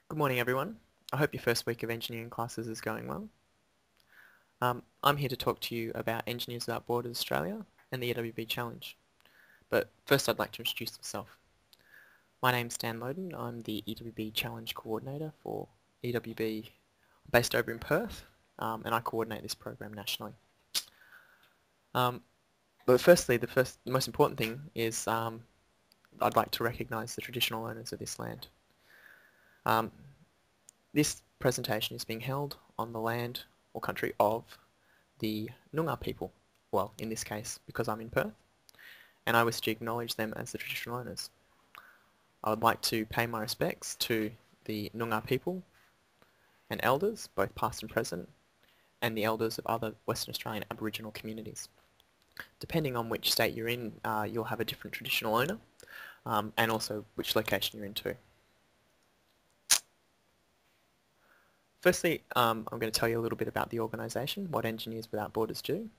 Good morning everyone. I hope your first week of engineering classes is going well. I'm here to talk to you about Engineers Without Borders Australia and the EWB Challenge. But first I'd like to introduce myself. My name's Dan Loden. I'm the EWB Challenge Coordinator for EWB based over in Perth, and I coordinate this program nationally. But firstly, the most important thing is I'd like to recognise the traditional owners of this land. This presentation is being held on the land or country of the Noongar people, well, in this case because I'm in Perth, and I wish to acknowledge them as the traditional owners. I would like to pay my respects to the Noongar people and elders, both past and present, and the elders of other Western Australian Aboriginal communities. Depending on which state you're in, you'll have a different traditional owner, and also which location you're in too. Firstly, I'm going to tell you a little bit about the organisation, what Engineers Without Borders do,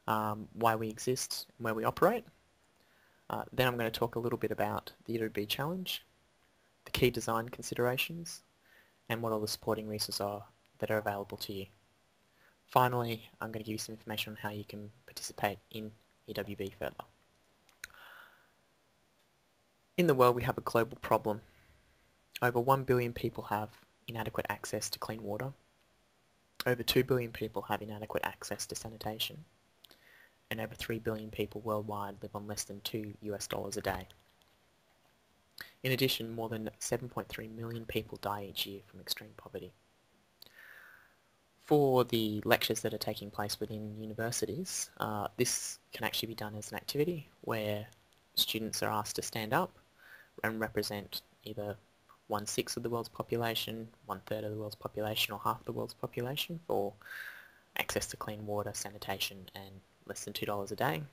why we exist and where we operate. Then I'm going to talk a little bit about the EWB Challenge, the key design considerations, and what all the supporting resources are that are available to you. Finally, I'm going to give you some information on how you can participate in EWB further. In the world we have a global problem. Over 1 billion people have inadequate access to clean water. Over 2 billion people have inadequate access to sanitation. And over 3 billion people worldwide live on less than $2 a day. In addition, more than 7.3 million people die each year from extreme poverty. For the lectures that are taking place within universities, this can actually be done as an activity where students are asked to stand up and represent either 1/6 of the world's population, 1/3 of the world's population, or half the world's population for access to clean water, sanitation, and less than $2 a day,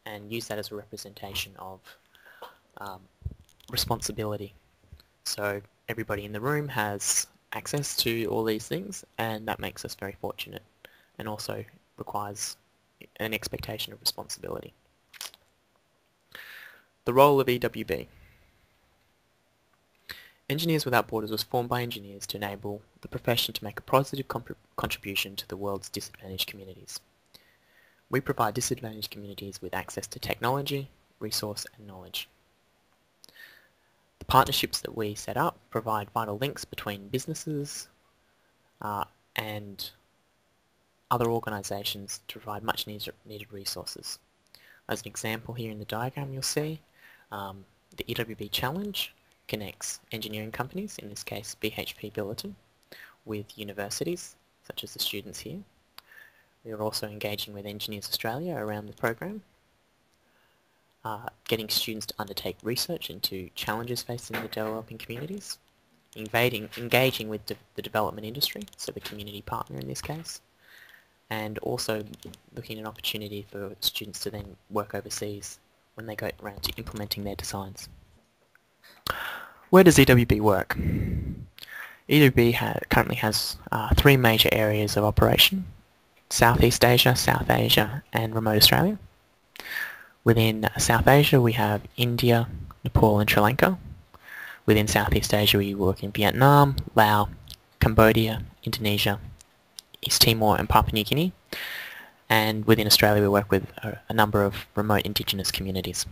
and use that as a representation of responsibility. So everybody in the room has access to all these things, and that makes us very fortunate, and also requires an expectation of responsibility. The role of EWB. Engineers Without Borders was formed by engineers to enable the profession to make a positive contribution to the world's disadvantaged communities. We provide disadvantaged communities with access to technology, resource and knowledge. The partnerships that we set up provide vital links between businesses and other organisations to provide much needed resources. As an example here in the diagram you'll see, the EWB Challenge connects engineering companies, in this case BHP Billiton, with universities, such as the students here. We are also engaging with Engineers Australia around the program, getting students to undertake research into challenges facing the developing communities, engaging with the development industry, so the community partner in this case, and also looking at an opportunity for students to then work overseas when they go around to implementing their designs. Where does EWB work? EWB currently has 3 major areas of operation: Southeast Asia, South Asia and remote Australia. Within South Asia we have India, Nepal and Sri Lanka. Within Southeast Asia we work in Vietnam, Laos, Cambodia, Indonesia, East Timor and Papua New Guinea. And within Australia we work with a number of remote indigenous communities.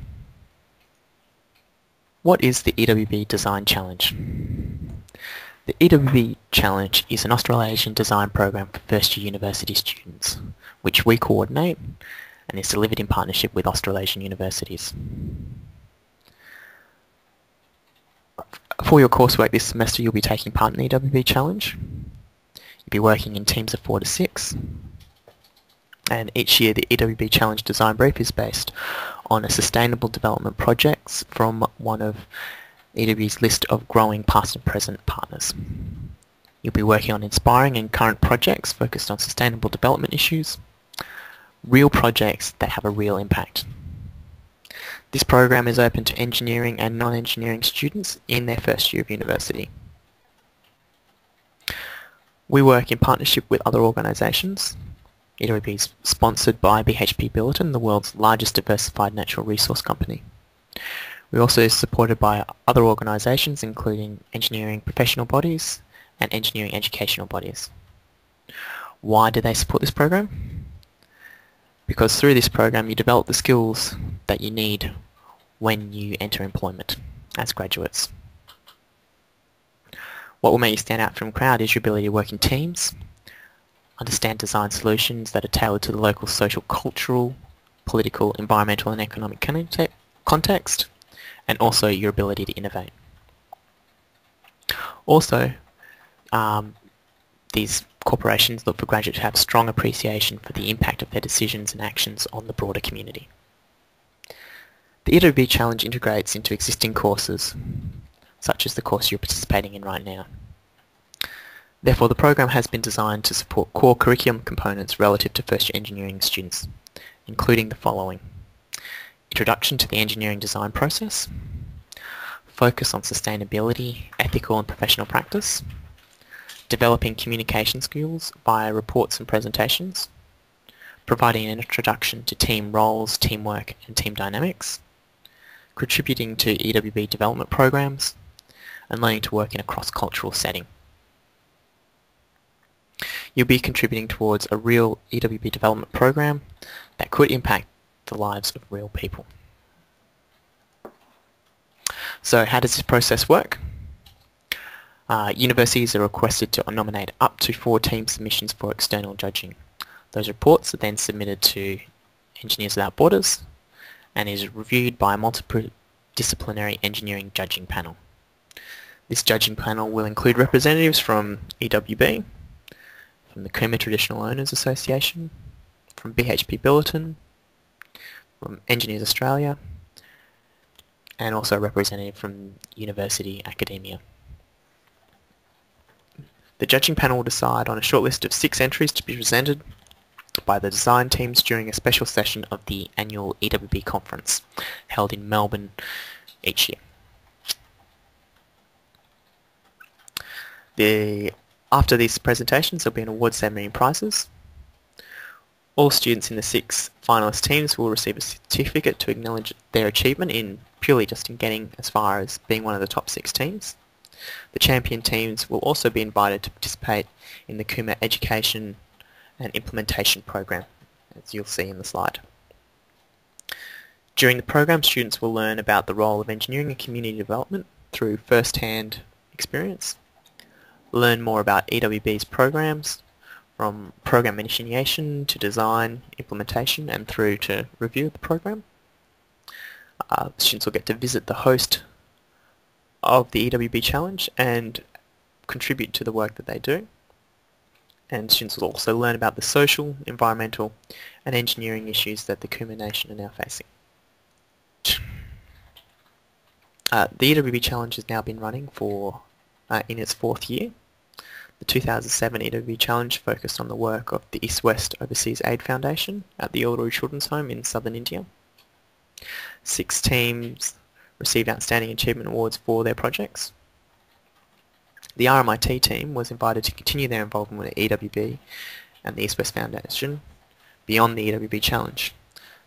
What is the EWB Design Challenge? The EWB Challenge is an Australasian design program for first-year university students, which we coordinate and is delivered in partnership with Australasian universities. For your coursework this semester you'll be taking part in the EWB Challenge. You'll be working in teams of 4 to 6. And each year the EWB Challenge Design Brief is based on a sustainable development projects from one of EWB's list of growing past and present partners. You'll be working on inspiring and current projects focused on sustainable development issues, real projects that have a real impact. This program is open to engineering and non-engineering students in their first year of university. We work in partnership with other organisations. EWB is sponsored by BHP Billiton, the world's largest diversified natural resource company. We're also supported by other organisations including engineering professional bodies and engineering educational bodies. Why do they support this program? Because through this program you develop the skills that you need when you enter employment as graduates. What will make you stand out from the crowd is your ability to work in teams, understand design solutions that are tailored to the local social, cultural, political, environmental and economic context, and also your ability to innovate. Also, these corporations look for graduates to have strong appreciation for the impact of their decisions and actions on the broader community. The EWB Challenge integrates into existing courses, such as the course you're participating in right now. Therefore, the program has been designed to support core curriculum components relative to first-year engineering students, including the following: introduction to the engineering design process, focus on sustainability, ethical and professional practice, developing communication skills via reports and presentations, providing an introduction to team roles, teamwork and team dynamics, contributing to EWB development programs, and learning to work in a cross-cultural setting. You'll be contributing towards a real EWB development program that could impact the lives of real people. So how does this process work? Universities are requested to nominate up to 4 team submissions for external judging. Those reports are then submitted to Engineers Without Borders and is reviewed by a multidisciplinary engineering judging panel. This judging panel will include representatives from EWB, from the Cooma Traditional Owners Association, from BHP Billiton, from Engineers Australia, and also a representative from university academia. The judging panel will decide on a short list of 6 entries to be presented by the design teams during a special session of the annual EWB conference held in Melbourne each year. After these presentations, there will be an award ceremony and prizes. All students in the 6 finalist teams will receive a certificate to acknowledge their achievement in purely just in getting as far as being one of the top 6 teams. The champion teams will also be invited to participate in the Cooma Education and Implementation Program, as you'll see in the slide. During the program, students will learn about the role of engineering and community development through first-hand experience, learn more about EWB's programs, from program initiation to design, implementation, and through to review of the program. Students will get to visit the host of the EWB Challenge and contribute to the work that they do. And students will also learn about the social, environmental and engineering issues that the Cooma Nation are now facing. The EWB Challenge has now been running for in its 4th year. The 2007 EWB Challenge focused on the work of the East-West Overseas Aid Foundation at the Uluru Children's Home in southern India. 6 teams received Outstanding Achievement Awards for their projects. The RMIT team was invited to continue their involvement with EWB and the East-West Foundation beyond the EWB Challenge.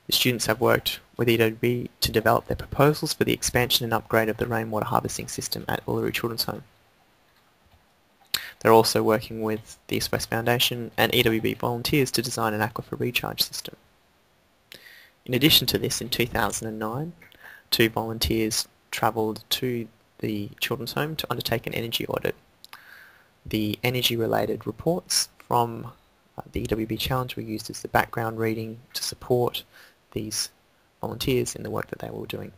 The students have worked with EWB to develop their proposals for the expansion and upgrade of the rainwater harvesting system at Uluru Children's Home. They're also working with the East-West Foundation and EWB volunteers to design an aquifer recharge system. In addition to this, in 2009, 2 volunteers travelled to the Children's Home to undertake an energy audit. The energy-related reports from the EWB Challenge were used as the background reading to support these volunteers in the work that they were doing.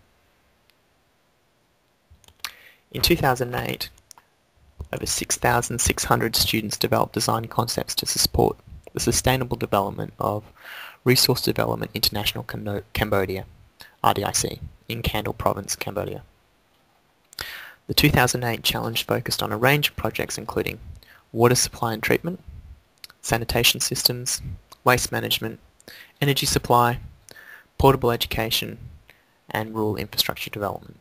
In 2008, over 6,600 students developed design concepts to support the sustainable development of Resource Development International Cambodia, RDIC, in Kandal Province, Cambodia. The 2008 challenge focused on a range of projects including water supply and treatment, sanitation systems, waste management, energy supply, portable education, and rural infrastructure development.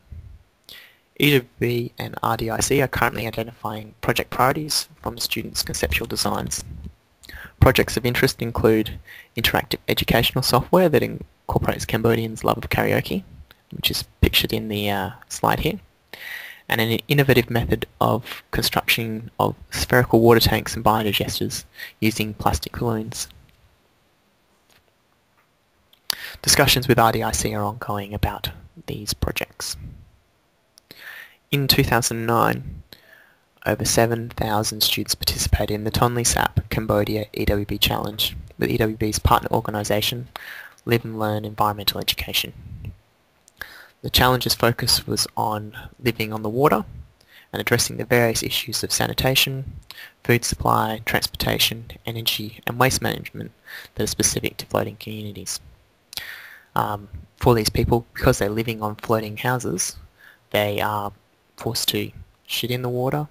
EWB and RDIC are currently identifying project priorities from students' conceptual designs. Projects of interest include interactive educational software that incorporates Cambodians' love of karaoke which is pictured in the slide here, and an innovative method of construction of spherical water tanks and biodigesters using plastic balloons. Discussions with RDIC are ongoing about these projects. In 2009, over 7,000 students participated in the Tonle Sap Cambodia EWB Challenge with EWB's partner organisation, Live and Learn Environmental Education. The challenge's focus was on living on the water and addressing the various issues of sanitation, food supply, transportation, energy and waste management that are specific to floating communities. For these people, because they're living on floating houses, they are forced to shit in the water,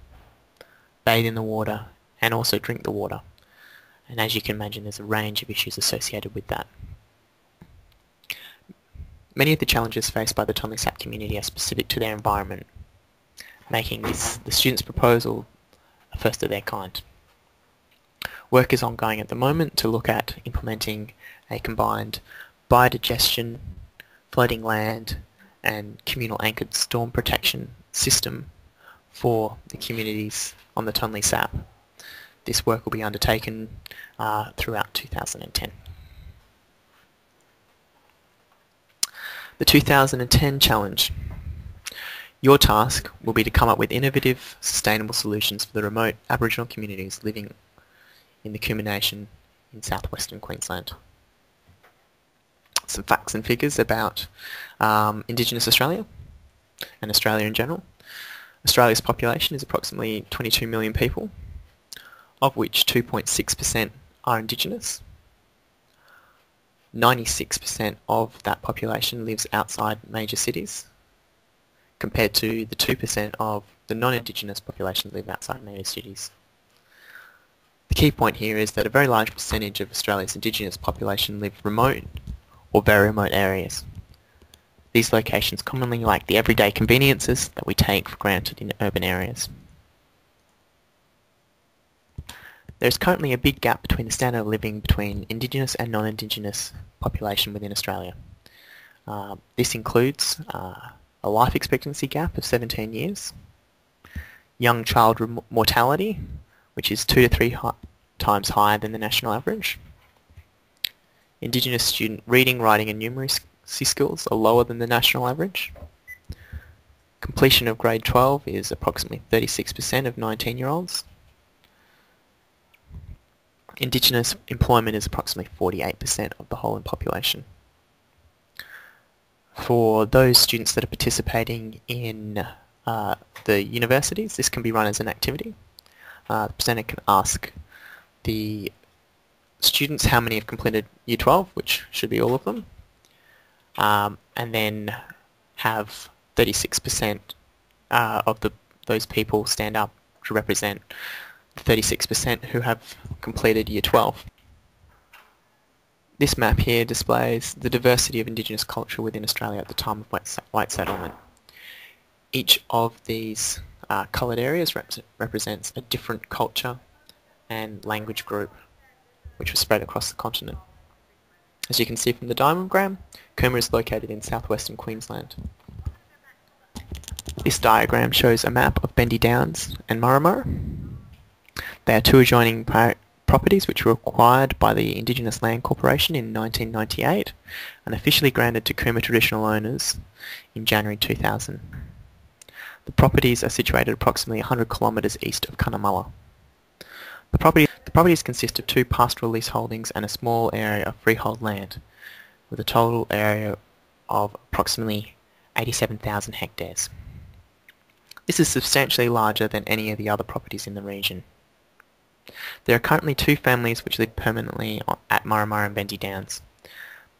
bathe in the water and also drink the water. And as you can imagine, there's a range of issues associated with that. Many of the challenges faced by the Tonle Sap community are specific to their environment, making this the students' proposal a first of their kind. Work is ongoing at the moment to look at implementing a combined biodigestion, floating land and communal anchored storm protection system for the communities on the Tonle Sap. This work will be undertaken throughout 2010. The 2010 challenge. Your task will be to come up with innovative, sustainable solutions for the remote Aboriginal communities living in the Kumba Nation in southwestern Queensland. Some facts and figures about Indigenous Australia and Australia in general. Australia's population is approximately 22 million people, of which 2.6% are Indigenous. 96% of that population lives outside major cities, compared to the 2% of the non-Indigenous population live outside major cities. The key point here is that a very large percentage of Australia's Indigenous population live remote or very remote areas. These locations commonly lack the everyday conveniences that we take for granted in urban areas. There is currently a big gap between the standard of living between Indigenous and non-Indigenous population within Australia. This includes a life expectancy gap of 17 years, young child mortality, which is 2 to 3 times higher than the national average. Indigenous student reading, writing and numeracy skills are lower than the national average. Completion of grade 12 is approximately 36% of 19-year-olds. Indigenous employment is approximately 48% of the whole population. For those students that are participating in the universities, this can be run as an activity. The presenter can ask the students how many have completed Year 12, which should be all of them, and then have 36% of those people stand up to represent the 36% who have completed Year 12. This map here displays the diversity of Indigenous culture within Australia at the time of white settlement. Each of these coloured areas represents a different culture and language group which was spread across the continent. As you can see from the diagram, Kumba is located in southwestern Queensland. This diagram shows a map of Bendy Downs and Murray. They are two adjoining properties which were acquired by the Indigenous Land Corporation in 1998 and officially granted to Kumba traditional owners in January 2000. The properties are situated approximately 100 kilometres east of Cunnamulla. The properties consist of 2 pastoral lease holdings and a small area of freehold land, with a total area of approximately 87,000 hectares. This is substantially larger than any of the other properties in the region. There are currently 2 families which live permanently at Murray and Bendy Downs,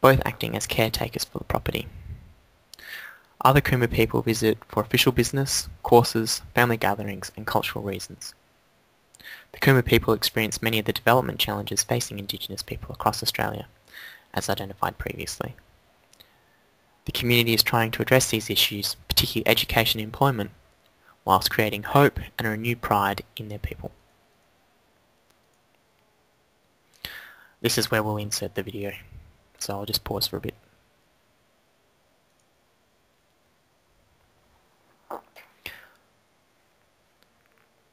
both acting as caretakers for the property. Other Kumba people visit for official business, courses, family gatherings and cultural reasons. The Kumba people experience many of the development challenges facing Indigenous people across Australia, as identified previously. The community is trying to address these issues, particularly education and employment, whilst creating hope and a renewed pride in their people. This is where we'll insert the video, so I'll just pause for a bit.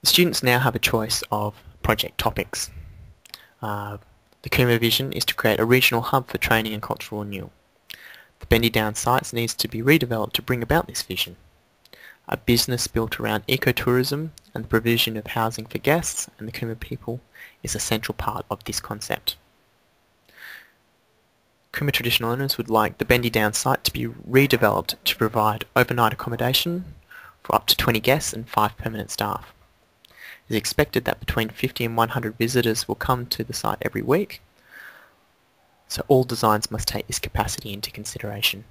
The students now have a choice of project topics. The Cooma vision is to create a regional hub for training and cultural renewal. The Bendy Down sites needs to be redeveloped to bring about this vision. A business built around ecotourism and the provision of housing for guests and the Cooma people is a central part of this concept. Cooma traditional owners would like the Bendy Down site to be redeveloped to provide overnight accommodation for up to 20 guests and 5 permanent staff. It is expected that between 50 and 100 visitors will come to the site every week, so all designs must take this capacity into consideration.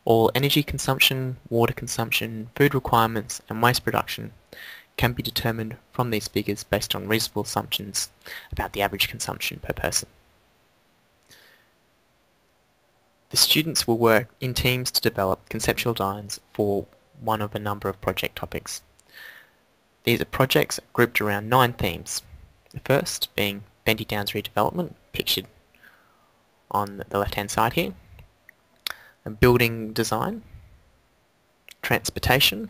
All energy consumption, water consumption, food requirements and waste production can be determined from these figures based on reasonable assumptions about the average consumption per person. The students will work in teams to develop conceptual designs for one of a number of project topics. These are projects grouped around 9 themes. The first being Bendy Downs redevelopment, pictured on the left-hand side here, and building design, transportation,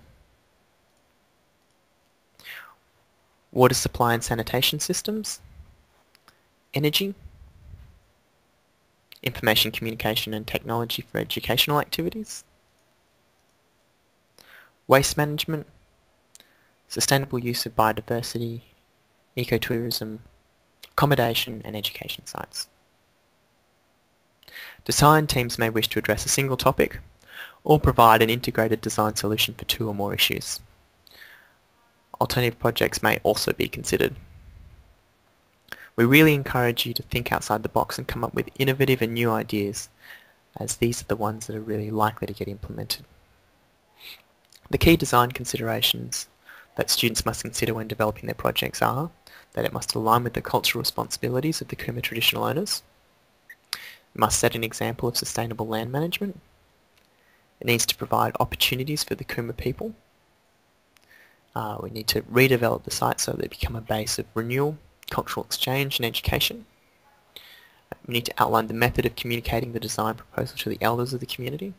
water supply and sanitation systems, energy, information communication and technology for educational activities, waste management, sustainable use of biodiversity, ecotourism, accommodation and education sites. Design teams may wish to address a single topic or provide an integrated design solution for 2 or more issues. Alternative projects may also be considered. We really encourage you to think outside the box and come up with innovative and new ideas, as these are the ones that are really likely to get implemented. The key design considerations that students must consider when developing their projects are that it must align with the cultural responsibilities of the Cooma traditional owners. It must set an example of sustainable land management. It needs to provide opportunities for the Cooma people. We need to redevelop the site so that they become a base of renewal, cultural exchange and education. We need to outline the method of communicating the design proposal to the elders of the community.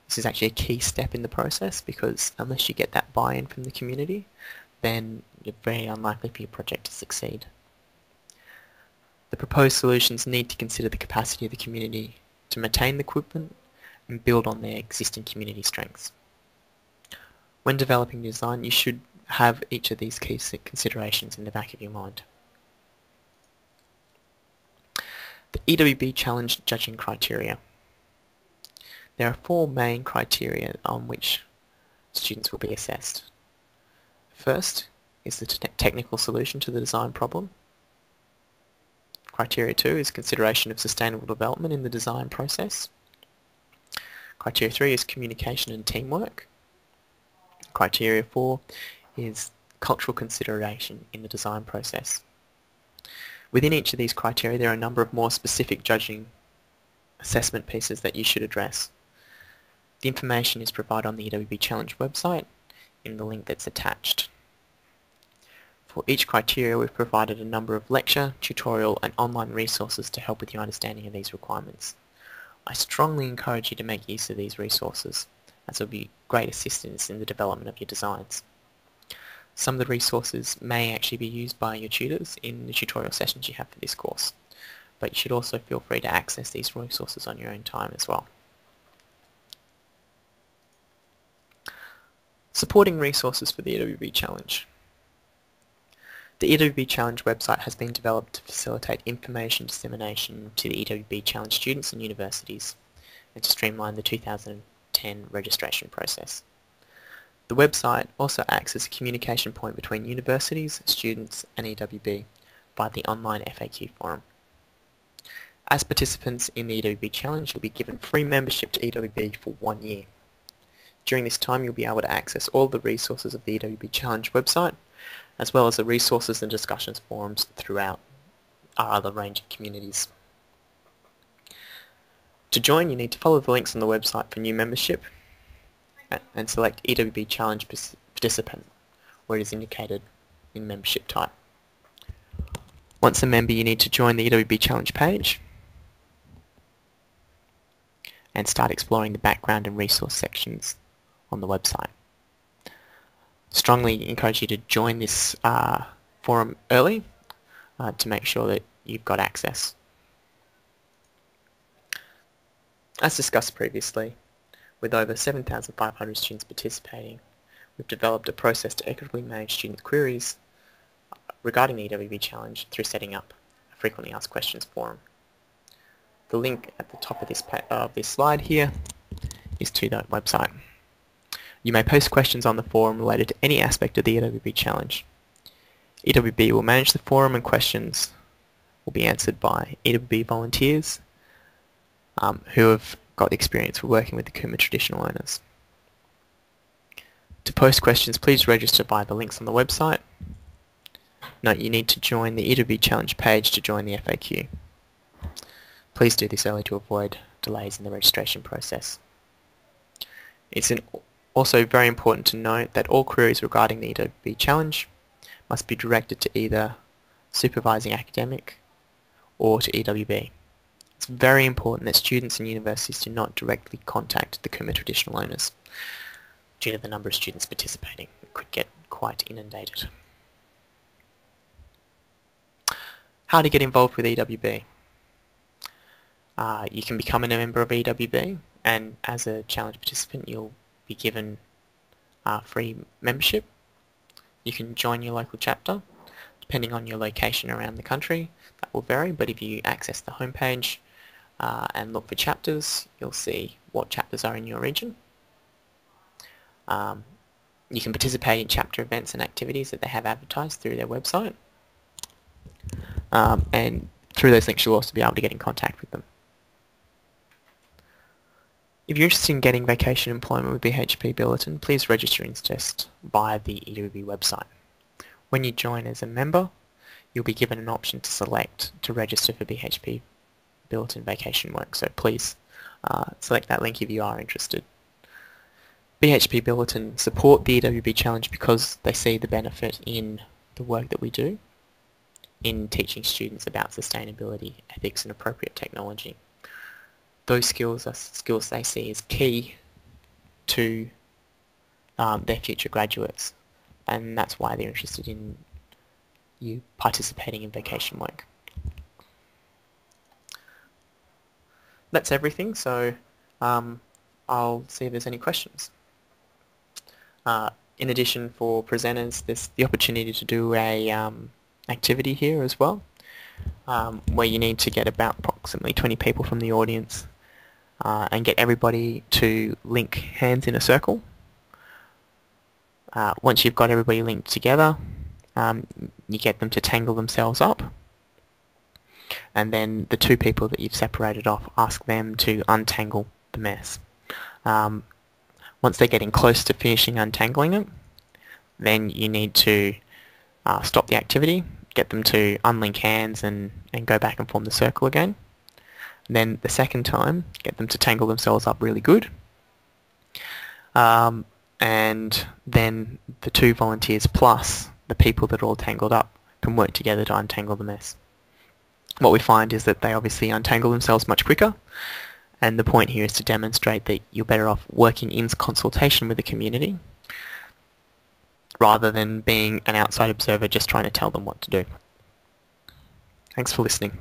This is actually a key step in the process because unless you get that buy-in from the community, then you're very unlikely for your project to succeed. The proposed solutions need to consider the capacity of the community to maintain the equipment and build on their existing community strengths. When developing design, you should have each of these key considerations in the back of your mind. The EWB Challenge judging criteria. There are 4 main criteria on which students will be assessed. First is the technical solution to the design problem. Criteria 2 is consideration of sustainable development in the design process. Criteria 3 is communication and teamwork. Criteria 4 is cultural consideration in the design process. Within each of these criteria there are a number of more specific judging assessment pieces that you should address. The information is provided on the EWB Challenge website in the link that's attached. For each criteria we've provided a number of lecture, tutorial and online resources to help with your understanding of these requirements. I strongly encourage you to make use of these resources as it will be great assistance in the development of your designs. Some of the resources may actually be used by your tutors in the tutorial sessions you have for this course, but you should also feel free to access these resources on your own time as well. Supporting resources for the EWB Challenge. The EWB Challenge website has been developed to facilitate information dissemination to the EWB Challenge students and universities and to streamline the 2010 registration process. The website also acts as a communication point between universities, students and EWB via the online FAQ forum. As participants in the EWB Challenge, you'll be given free membership to EWB for 1 year. During this time you'll be able to access all the resources of the EWB Challenge website, as well as the resources and discussions forums throughout our other range of communities. To join, you need to follow the links on the website for new membership and select EWB Challenge Participant, where it is indicated in membership type. Once a member, you need to join the EWB Challenge page and start exploring the background and resource sections on the website. strongly encourage you to join this forum early to make sure that you've got access. As discussed previously, with over 7,500 students participating, we've developed a process to equitably manage student queries regarding the EWB Challenge through setting up a frequently asked questions forum. The link at the top of this slide here is to that website. You may post questions on the forum related to any aspect of the EWB Challenge. EWB will manage the forum and questions will be answered by EWB volunteers who have got experience with working with the Kumba traditional owners. To post questions, please register via the links on the website. Note you need to join the EWB Challenge page to join the FAQ. Please do this early to avoid delays in the registration process. It's also very important to note that all queries regarding the EWB Challenge must be directed to either supervising academic or to EWB. It's very important that students and universities do not directly contact the Kumba traditional owners due to the number of students participating. It could get quite inundated. How to get involved with EWB? You can become a member of EWB, and as a challenge participant you'll be given free membership. You can join your local chapter. Depending on your location around the country, that will vary, but if you access the homepage and look for chapters, you'll see what chapters are in your region. You can participate in chapter events and activities that they have advertised through their website, and through those links you'll also be able to get in contact with them. If you're interested in getting vacation employment with BHP Billiton, please register interest via the EWB website. When you join as a member, you'll be given an option to select to register for BHP Billiton vacation work, so please select that link if you are interested. BHP Billiton support the EWB Challenge because they see the benefit in the work that we do in teaching students about sustainability, ethics and appropriate technology. Those skills are skills they see as key to their future graduates, and that's why they're interested in you participating in vacation work. That's everything, so I'll see if there's any questions. In addition, for presenters, there's the opportunity to do a activity here as well, where you need to get about approximately 20 people from the audience and get everybody to link hands in a circle. Once you've got everybody linked together, you get them to tangle themselves up, and then the two people that you've separated off, ask them to untangle the mess. Once they're getting close to finishing untangling it, then you need to stop the activity, get them to unlink hands and go back and form the circle again. And then the second time, get them to tangle themselves up really good. And then the two volunteers plus the people that are all tangled up can work together to untangle the mess. What we find is that they obviously untangle themselves much quicker, and the point here is to demonstrate that you're better off working in consultation with the community rather than being an outside observer just trying to tell them what to do. Thanks for listening.